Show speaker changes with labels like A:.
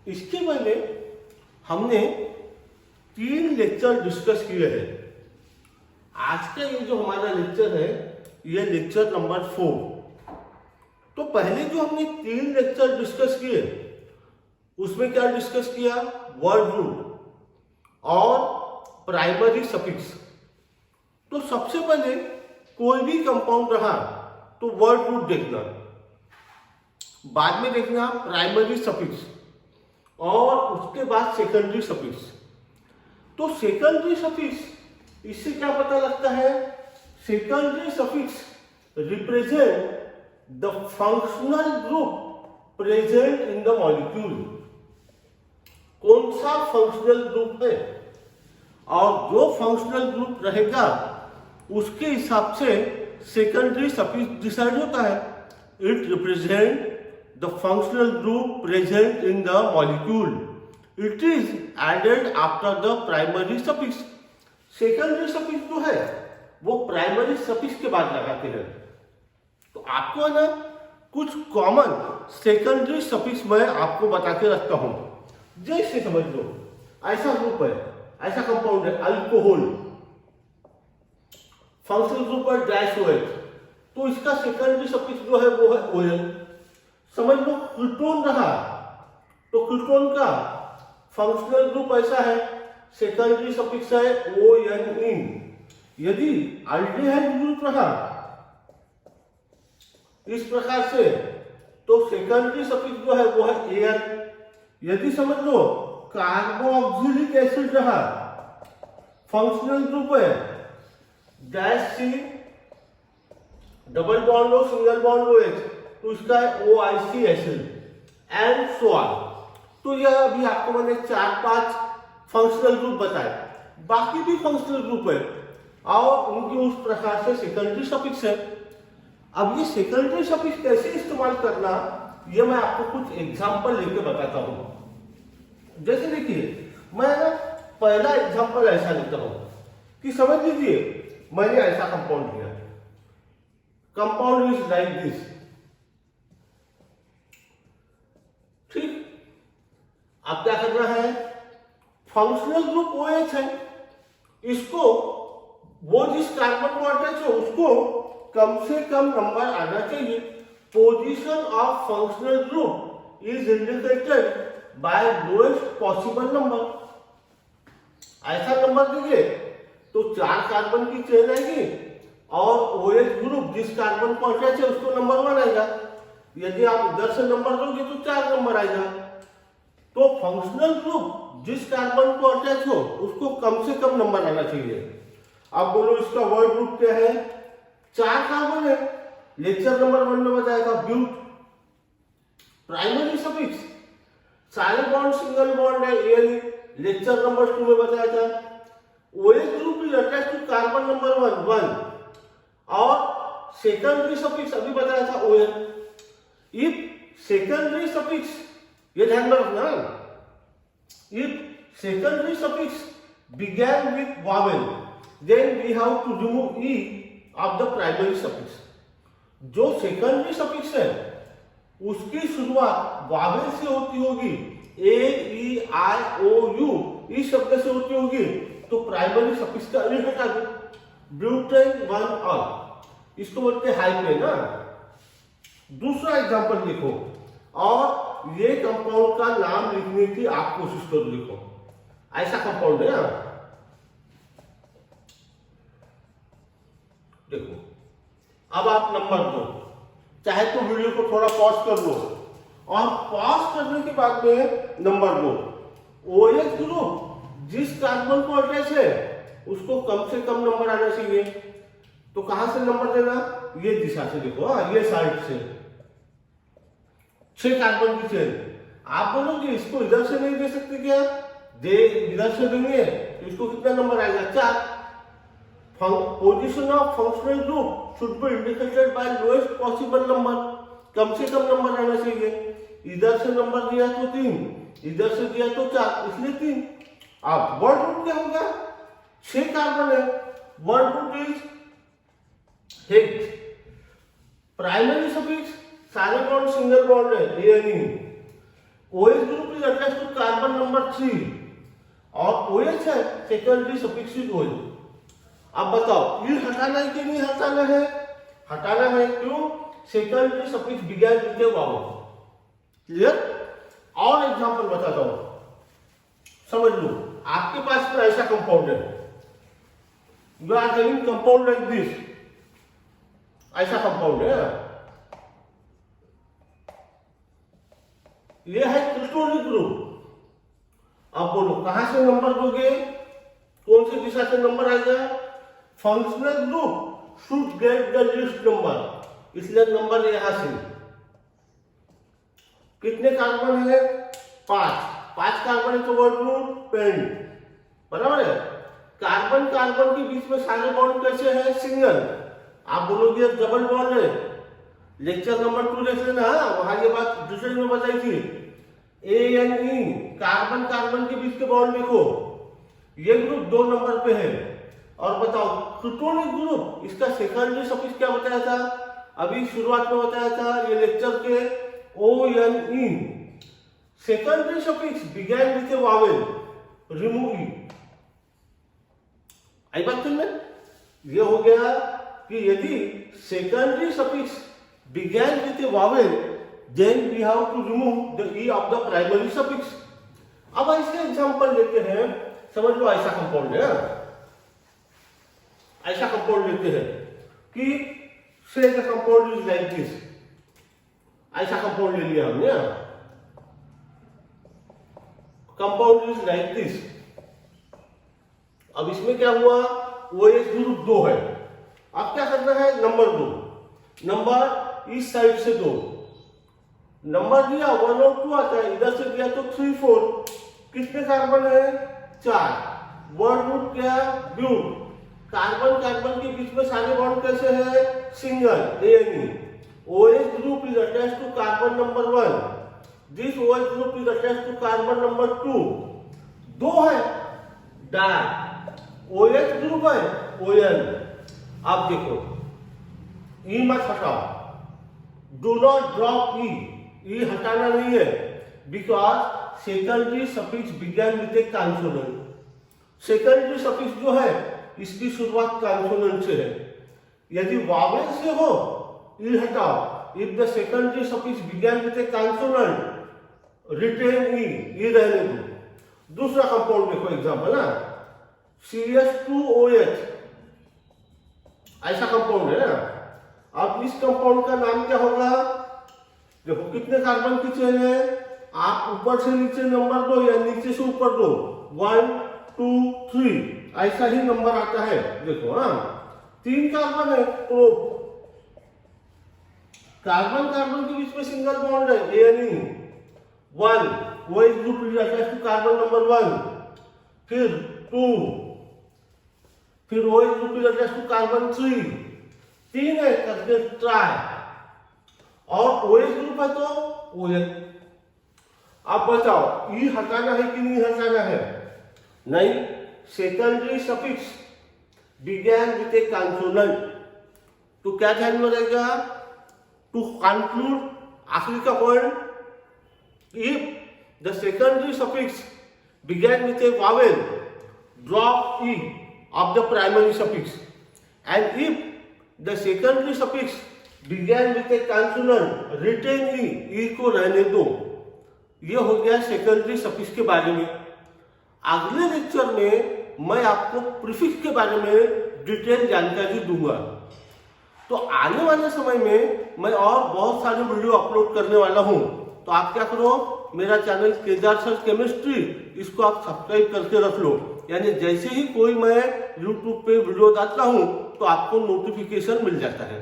A: इसके पहले हमने 3 लेक्चर डिस्कस किए हैं। आज का ये जो हमारा लेक्चर है ये लेक्चर नंबर 4। तो पहले जो हमने 3 लेक्चर डिस्कस किए उसमें क्या डिस्कस किया? वर्ड रूट और प्राइमरी सफिक्स। तो सबसे पहले कोई भी कंपाउंड रहा तो वर्ड रूट देखना, बाद में देखना प्राइमरी सफिक्स और उसके बाद सेकेंडरी सफिक्स। तो सेकेंडरी सफिक्स इससे क्या पता लगता है? Secondary suffix represent the functional group present in the molecule. कौन सा फंक्शनल ग्रुप है और जो फंक्शनल ग्रुप रहेगा उसके हिसाब से सेकेंडरी सफिक्स डिसाइड होता है। It represent the functional group present in the molecule. It is added after the primary suffix. Secondary suffix जो है वो प्राइमरी सफिक्स के बाद लगाते हैं। तो आपको है ना कुछ कॉमन सेकेंडरी सफिक्स मैं आपको बता के रखता हूं। जैसे समझ लो ऐसा ग्रुप है, ऐसा कंपाउंड है अल्कोहल, फंक्शनल ग्रुप है डाइसोएच, तो इसका सेकेंडरी सफिक्स जो है वो है ON। समझ लो कीटोन रहा तो कीटोन का फंक्शनल ग्रुप ऐसा है, सेकेंडरी सफिक्स है ONE। यदि अल्डिहाइड ग्रुप रहा इस प्रकार से तो सेकेंडरी सफिक्स जो है वो है AN। यदि समझ लो कार्बोक्सिलिक एसिड रहा, फंक्शनल ग्रुप है dash C, double bond O, single bond OH, तो इसका है OIC acid and so on. तो यह अभी आपको मैंने 4-5 फंक्शनल ग्रुप बताए, बाकी भी फंक्शनल ग्रुप है और उनकी उस प्रकार से सेकेंडरी सफिक्स है। अब ये सेकेंडरी सफिक्स कैसे इस्तेमाल करना ये मैं आपको कुछ एग्जांपल लेके बताता हूं। जैसे देखिए मैं ना पहला एग्जांपल ऐसा लेता हूं कि समझ लीजिए मैंने ऐसा कंपाउंड लिया, कंपाउंड इज लाइक दिस, ठीक। अब क्या करना है? फंक्शनल ग्रुप OH है, इसको वो जिस कार्बन को अटैच है उसको कम से कम नंबर आना चाहिए। Position of functional group is indicated by lowest possible number. ऐसा नंबर दीजिए तो 4 कार्बन की चेन आएगी और OH ग्रुप जिस कार्बन को अटैच है उसको नंबर 1 आएगा। यदि आप इधर से नंबर दोगे तो 4 नंबर आएगा। तो फंक्शनल ग्रुप जिस कार्बन को अटैच हो उसको कम से कम नंबर आना चाहिए। अब बोलो इसका वर्ड ग्रुप क्या है? 4 कार्बन है, लेक्चर नंबर 1 में बताया था ब्यूट। प्राइमरी सफिक्स सारे बॉन्ड सिंगल बॉन्ड है ANE, लेक्चर नंबर 2 में बताया था। OH group is attached to carbon number 1 और सेकेंडरी सफिक्स अभी बताया था ON। इफ सेकेंडरी सफिक्स, ये ध्यान में रखना, if secondary suffix began with vowel then we have to remove E of the primary suffix। जो सेकेंडरी सफिक्स है उसकी शुरुआत वावेल से होती होगी, AEIOU इस शब्द से होती होगी, तो प्राइमरी सफिक्स का ई हटा दो। ब्यूटेन 1 ऑल, इसको बोलते हैं हाइपे ना। दूसरा एग्जांपल देखो और ये कंपाउंड का नाम लिखने की आप कोशिश करो। लिखो ऐसा कंपाउंड है ना, देखो। अब आप नंबर दो, चाहे तो वीडियो को थोड़ा पॉज कर लो और पॉज करने के बाद में नंबर दो। OH ग्रुप जिस कार्बन को अटैच है उसको कम से कम नंबर आना चाहिए। तो कहां से नंबर देना? ये दिशा से देखो, ये साइड से 6 कार्बन की चेन। आप बोलोगे इसको इधर से नहीं दे सकते क्या? दे, इधर से देंगे तो इसको कितना नंबर आएगा? 4। Position of functional group should be indicated by lowest possible number. कम से कम नंबर आना चाहिए। इधर से नंबर दिया तो 3, इधर से दिया तो 4, इसलिए 3। अब वर्ड रूट क्या होगा? 6 कार्बन है, word root is hex. Primary suffix सारे बॉन्ड सिंगल बॉन्ड है ANE। OH group is attached to carbon number 3 और OH है सेकेंडरी सफिक्स इज OH। अब बताओ ये हटाना है कि नहीं हटाना है? हटाना है, क्यों? Secondary suffix began with A vowel. Clear? और एग्जांपल बताता हूं, समझ लो। आपके पास में ऐसा कंपाउंड है, you are having compound like this, ऐसा कंपाउंड है, ये है क्रिस्टोनिक ग्रुप। अब बोलो कहां से नंबर दोगे? कौन सी दिशा से नंबर आएगा? Functional group should get the least number, इसलिए नंबर यहां से। कितने कार्बन है? 5 कार्बन है तो वर्ड रूट पेंट, बराबर है। कार्बन कार्बन के बीच में सारे बॉन्ड कैसे है? सिंगल। आप बोलोगे डबल बॉन्ड है, लेक्चर नंबर 2 देख लेना, वहां ये बात दूसरे में बताई थी। ANE कार्बन कार्बन के बीच के बॉन्ड देखो, ये ग्रुप 2 नंबर पे है। और बताओ क्रिस्टोनिक ग्रुप, इसका सेकेंडरी सफिक्स क्या बताया था? अभी शुरुआत में बताया था ये लेक्चर के, ONE secondary suffix began with a vowel, remove E. आई बात समझ में? ये हो गया कि यदि secondary suffix began with a vowel, then we have to remove the e of the primary suffix. अब ऐसे एग्जांपल लेते हैं, समझ लो ऐसा कंपाउंड है, ऐसा कंपाउंड लेते हैं कि से the compound is like this, ऐसा कंपाउंड ले लिया हमने, कंपाउंड इज लाइक दिस। अब इसमें क्या हुआ? OH ग्रुप 2 है। अब क्या करना है? नंबर 2, नंबर इस साइड से 2 नंबर दिया, 1 और 2 आता है, इधर से दिया तो 3 4। कितने कार्बन है? 4। वर्ड रूट क्या? ब्यूट। कार्बन कार्बन के बीच में सारे बॉन्ड कैसे है? Single, ANE। OH group is attached to carbon number 1, this OH group is attached to carbon number 2। 2 है डाई, OH ग्रुप है ON। अब देखो ई मत हटाओ, डू नॉट ड्रॉप ई हटाना नहीं है, because secondary suffix began with a consonant. Secondary suffix जो है इसकी शुरुआत कॉन्सोनेंट से है। यदि वावेल से हो ई हटाओ, if the secondary suffix began with a consonant retain E रहने दो। दूसरा कंपाउंड देखो एग्जांपल ना, CH2OH, ऐसा कंपाउंड है ना। अब इस कंपाउंड का नाम क्या होगा? देखो कितने कार्बन की चेन है, आप ऊपर से नीचे नंबर दो या नीचे से ऊपर दो, 1 2 3 ऐसा ही नंबर आता है। देखो हाँ 3 कार्बन है तो कार्बन कार्बन के बीच में सिंगल बॉन्ड है, ANE 1, OH group is attached to carbon number 1, फिर 2, फिर OH group is attached to carbon 3, 3 है करके ट्राई, और OH ग्रुप है तो OH। अब बताओ ई हटाना है कि नहीं हटाना है? नहीं, secondary suffix began with a consonant. तो क्या ध्यान में रहेगा? टू कंक्लूड आखिरी का point, if the secondary suffix began with a vowel drop E of the primary suffix, and if the secondary suffix began with a consonant retain E को रहने दो। ये हो गया सेकेंडरी सफिक्स के बारे में। अगले लेक्चर में मैं आपको प्रीफिक्स के बारे में डिटेल जानकारी दूंगा। तो आने वाले समय में मैं और बहुत सारे वीडियो अपलोड करने वाला हूं, तो आप क्या करो, मेरा चैनल केदार सर केमिस्ट्री, इसको आप सब्सक्राइब करके रख लो, यानी जैसे ही कोई मैं यूट्यूब पे वीडियो डालता हूं तो आपको नोटिफिकेशन मिल जाता है।